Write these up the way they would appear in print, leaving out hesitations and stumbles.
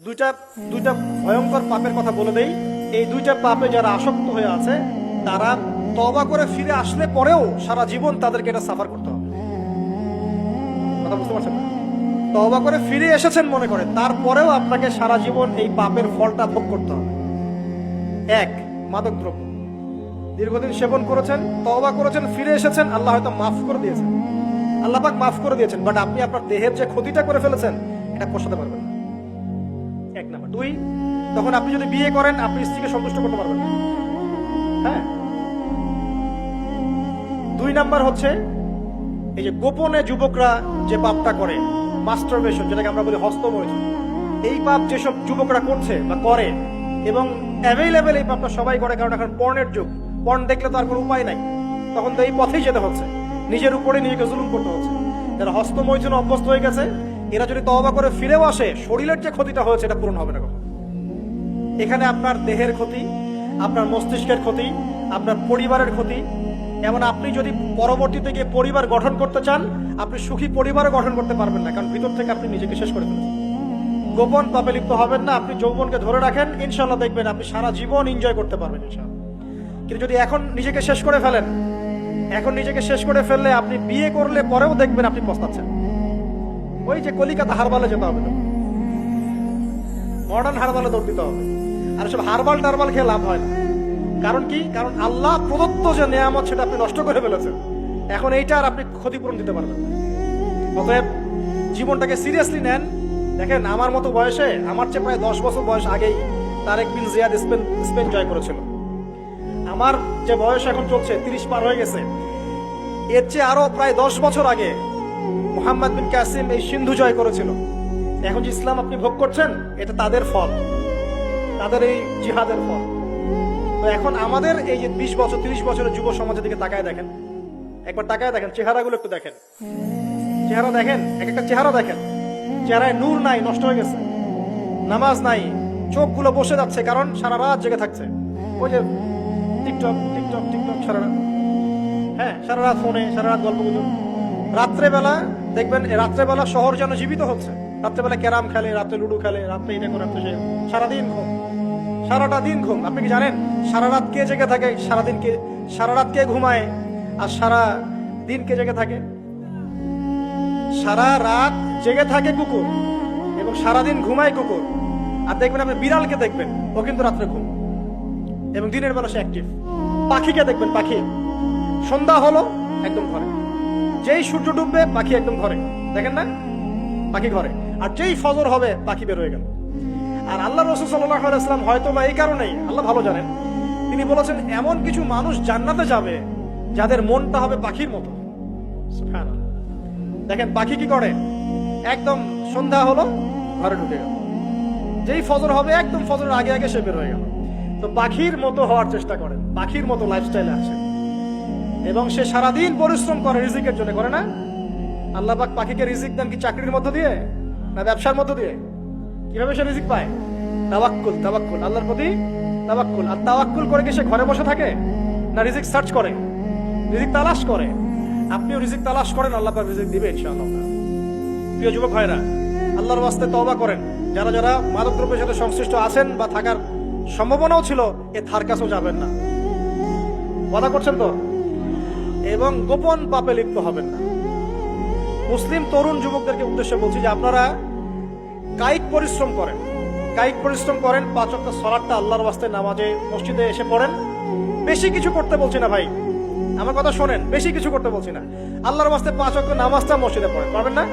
দুইটা দুইটা ভয়ঙ্কর পাপের কথা বলে দেই। এই দুইটা পাপে যারা আসক্ত হয়ে আছে তারা তওবা করে ফিরে আসলে পরেও সারা জীবন তাদেরকে এটা সাফার করতে হবে। কথা বুঝতে পারছেন না? তওবা করে ফিরে এসেছেন মনে করে, তারপরেও আপনাকে সারা জীবন এই পাপের ফলটা ভোগ করতে হবে। এক, মাদক দ্রব্য দীর্ঘদিন সেবন করেছেন, তওবা করেছেন, ফিরে এসেছেন, আল্লাহ হয়তো মাফ করে দিয়েছেন, আল্লাহ পাক মাফ করে দিয়েছেন, বাট আপনি আপনার দেহের যে ক্ষতিটা করে ফেলেছেন এটা পোষাতে পারবেন না। এক নাম্বার। দুই, তখন আপনি যদি বিয়ে করেন আপনি স্ত্রীকে সন্তুষ্ট করতে পারবেন না। হ্যাঁ। দুই নাম্বার হচ্ছে এই যে গোপনে যুবকরা যে পাপটা করে, মাস্টারবেশন, যেটাকে আমরা বলি হস্তমৈথুন, এই পাপ যেসব যুবকরা করছে বা করে, এবং অ্যাভেলেবেল এই পাপটা সবাই করে, কারণ এখন পর্নের যুগ, পর্ন দেখলে তো আর কোনো উপায় নাই, তখন তো এই পথেই যেতে হচ্ছে, নিজের উপরে নিজেকে জুলুম করতে হচ্ছে। যারা হস্তমৈথুন অভ্যস্ত হয়ে গেছে এরা যদি তওবা করে ফিরেও আসে, শরীরের যে ক্ষতিটা হয়েছে এটা পূরণ হবে না কখনো। এখানে আপনার দেহের ক্ষতি, আপনার মস্তিষ্কের ক্ষতি, আপনার পরিবারের ক্ষতি, এমন আপনি যদি পরবর্তীতে গিয়ে পরিবার গঠন করতে চান আপনি সুখী পরিবারও গঠন করতে পারবেন না, কারণ ভিতর থেকে আপনি নিজেকে শেষ করে ফেলেছেন। গোপন পাপে লিপ্ত হবেন না। আপনি যৌবনকে ধরে রাখেন, ইনশাল্লাহ দেখবেন আপনি সারা জীবন এনজয় করতে পারবেন ইনশাল্লাহ। কিন্তু যদি এখন নিজেকে শেষ করে ফেলেন, এখন নিজেকে শেষ করে ফেললে আপনি বিয়ে করলে পরেও দেখবেন আপনি পস্তাচ্ছেন। ওই যে কলিকাতা হারবালে যেতে হবে, মডার্ন হারবালে দৌড় দিতে হবে। আর সব হারবাল টারবাল খেয়ে লাভ হয় না। কারণ কি? কারণ আল্লাহ প্রদত্ত যে নেয়ামত সেটা আপনি নষ্ট করে ফেলেছেন, এখন এইটা আর আপনি ক্ষতিপূরণ দিতে পারবেন না। অতএব জীবনটাকে সিরিয়াসলি নেন। দেখেন, আমার মতো বয়সে, আমার চেয়ে প্রায় 10 বছর বয়স আগেই তারেক বিন জিয়াদ স্পেন জয় করেছিল। আমার যে বয়স এখন চলছে 30 পার হয়ে গেছে, এর চেয়ে আরো প্রায় 10 বছর আগে মুহাম্মদ বিন কাসিম এই সিন্ধু জয় করেছিল। এখন যে ইসলাম আপনি ভোগ করছেন এটা তাদের ফল, তাদের এই জিহাদের ফল। তো এখন আমাদের এই যে 20 বছর 30 বছরের যুব সমাজের দিকে তাকায় দেখেন, একবার তাকায় দেখেন, চেহারাগুলো একটু দেখেন, চেহারা দেখেন, এক একটা চেহারা দেখেন, চেহারায় নূর নাই, নষ্ট হয়ে গেছে, নামাজ নাই, চোখগুলো বসে যাচ্ছে, কারণ সারা রাত জেগে থাকছে। ওই যে টিকটক টিকটক টিকটক সারা রাত, হ্যাঁ সারা রাত ফোনে, সারা রাত গল্প গুজব। রাত্রেবেলা দেখবেন, রাত্রেবেলা শহর যেন জীবিত হচ্ছে। রাত্রেবেলা ক্যারাম খেলে, রাত্রে লুডো খেলে, রাত্রে এটা করে, রাত্রে সে, সারাদিন ঘুম, সারাটা দিন ঘুম। আপনি কি জানেন সারা রাত কে জেগে থাকে, সারাদিন কে, সারা রাত কে ঘুমায় আর সারা দিন কে জেগে থাকে? সারা রাত জেগে থাকে কুকুর এবং সারাদিন ঘুমায় কুকুর। আর দেখবেন আপনি বিড়ালকে দেখবেন, ও কিন্তু রাত্রে ঘুম এবং দিনের বেলা সে অ্যাক্টিভ। পাখিকে দেখবেন, পাখি সন্ধ্যা হলো একদম ঘরে, যেই সূর্য ডুববে পাখি একদম ঘরে, দেখেন না, পাখি ঘরে। আর যেই ফজর হবে পাখি বের হয়ে গেল। আর আল্লাহ রাসূল সাল্লাল্লাহু আলাইহি ওয়াসাল্লাম হয়তো বা এই কারণেই, আল্লাহ ভালো জানেন, তিনি বলেছেন এমন কিছু মানুষ জান্নাতে যাবে যাদের মনটা হবে পাখির মতো। সুবহানাল্লাহ। দেখেন পাখি কি করে, একদম সন্ধ্যা হলো ঘরে ঢুকে গেল, যেই ফজর হবে একদম ফজরের আগে আগে সে বের হয়ে গেল। তো পাখির মতো হওয়ার চেষ্টা করেন, পাখির মতো লাইফস্টাইলে আসেন, এবং সে সারাদিন পরিশ্রম করে রিজিকের জন্য, করে না? আল্লাহ পাক পাখিকে রিজিক দেন কি চাকরির মধ্য দিয়ে না ব্যবসার মধ্য দিয়ে? কিভাবে সে রিজিক পায়? তাওয়াক্কুল, তাওয়াক্কুল, আল্লাহর প্রতি তাওয়াক্কুল। আর তাওয়াক্কুল করে কি সে ঘরে বসে থাকে না রিজিক সার্চ করে, রিজিক তালাশ করে? আপনিও রিজিক তালাশ করেন, আল্লাহ পাক রিজিক দিবে ইনশাআল্লাহ। প্রিয় যুবক ভাইরা, আল্লাহর ওয়াস্তে তওবা করেন। যারা যারা মাদকদ্রব্যের সাথে সংশ্লিষ্ট আছেন বা থাকার সম্ভাবনাও ছিল, এ ধার কাছেও যাবেন না, ওয়াদা করছেন তো? এবং গোপন পাপে লিপ্ত হবেন না। মুসলিম তরুণ যুবকদেরকে উদ্দেশ্যে বলছি যে আপনারা কায়িক পরিশ্রম করেন, কায়িক পরিশ্রম করেন, 5 ওয়াক্ত সালাতটা আল্লাহর ওয়াস্তে নামাজে মসজিদে এসে পড়েন। বেশি কিছু করতে বলছি না ভাই, আমার কথা শোনেন, বেশি কিছু করতে বলছি না। আল্লাহর ওয়াস্তে 5 ওয়াক্ত নামাজটা মসজিদে পড়েন, পারবেন না?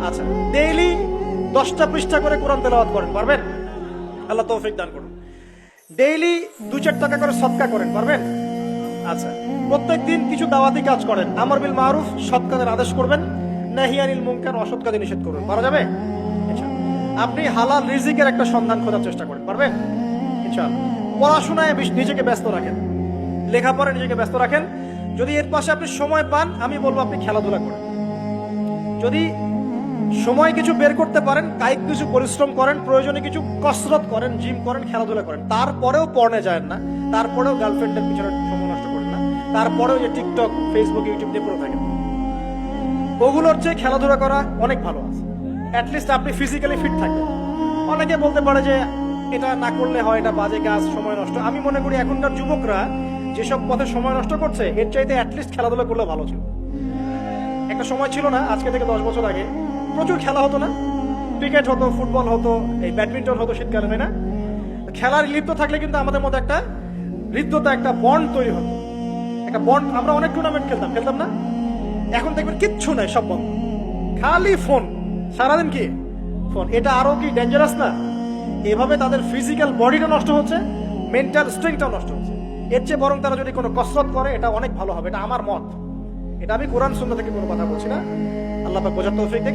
আচ্ছা, ডেইলি 10টা পৃষ্ঠা করে কোরআন তেলাওয়াত করেন, পারবেন? আল্লাহ তৌফিক দান করুন। ডেইলি 2-4 টাকা করে সদকা করেন, পারবেন? আচ্ছা, প্রত্যেকদিন কিছু দাওয়াতি কাজ করেন, আমর বিল মারুফ, সৎ কাজের আদেশ করবেন, নাহি আনিল মুনকার, অসৎ কাজে নিষেধ করবেন, পারা যাবে? আপনি হালাল রিজিকের একটা সন্ধান খোঁজার চেষ্টা করেন, পারবেন? ইনশাআল্লাহ। পড়াশোনায় নিজেকে ব্যস্ত রাখেন, লেখাপড়ায় নিজেকে ব্যস্ত রাখেন। যদি এর পাশে আপনি সময় পান, আমি বলবো আপনি খেলাধুলা করেন। যদি সময় কিছু বের করতে পারেন, কায়িক কিছু পরিশ্রম করেন, প্রয়োজনে কিছু কসরত করেন, জিম করেন, খেলাধুলা করেন। তারপরেও পড়নে যায় না, তারপরেও গার্লফ্রেন্ডের পিছনে সময় নষ্ট করেন না, তারপরেও যে টিকটক, ফেসবুক, ইউটিউব দিয়ে পড়ে থাকেন, ওগুলোর চেয়ে খেলাধুলা করা অনেক ভালো আছে। অ্যাটলিস্ট আপনি ফিজিক্যালি ফিট থাকবেন। অনেকে বলতে পারে যে এটা না করলে হয়, এটা বাজে কাজ, সময় নষ্ট। আমি মনে করি এখনকার যুবকরা যেসব পথে সময় নষ্ট করছে এর চাইতে অ্যাটলিস্ট খেলাধুলা করলে ভালো ছিল। একটা সময় ছিল না, আজকে থেকে 10 বছর আগে প্রচুর খেলা হতো না? ক্রিকেট হতো, ফুটবল হতো, এই ব্যাডমিন্টন হতো শীতকালে, তাই না? খেলার লিপ্ত থাকলে কিন্তু আমাদের মধ্যে একটা হৃদ্যতা, একটা বন্ড তৈরি হতো, একটা বন্ড। আমরা অনেক টুর্নামেন্ট খেলতাম না? এখন দেখবেন কিচ্ছু নাই, সব বন্ধ, খালি ফোন, সারাদিন কি ফোন। এটা আরো কি ডেঞ্জারাস না? এভাবে তাদের ফিজিক্যাল বডিটা নষ্ট হচ্ছে, মেন্টাল স্ট্রেংথটাও নষ্ট হচ্ছে। এর চেয়ে বরং তারা যদি কোনো কসরত করে এটা অনেক ভালো হবে, এটা আমার মত। এটা আমি কোরআন সুন্নাহ থেকে কোনো কথা বলছি না। আল্লাহ পাক বোঝার তৌফিক দিক।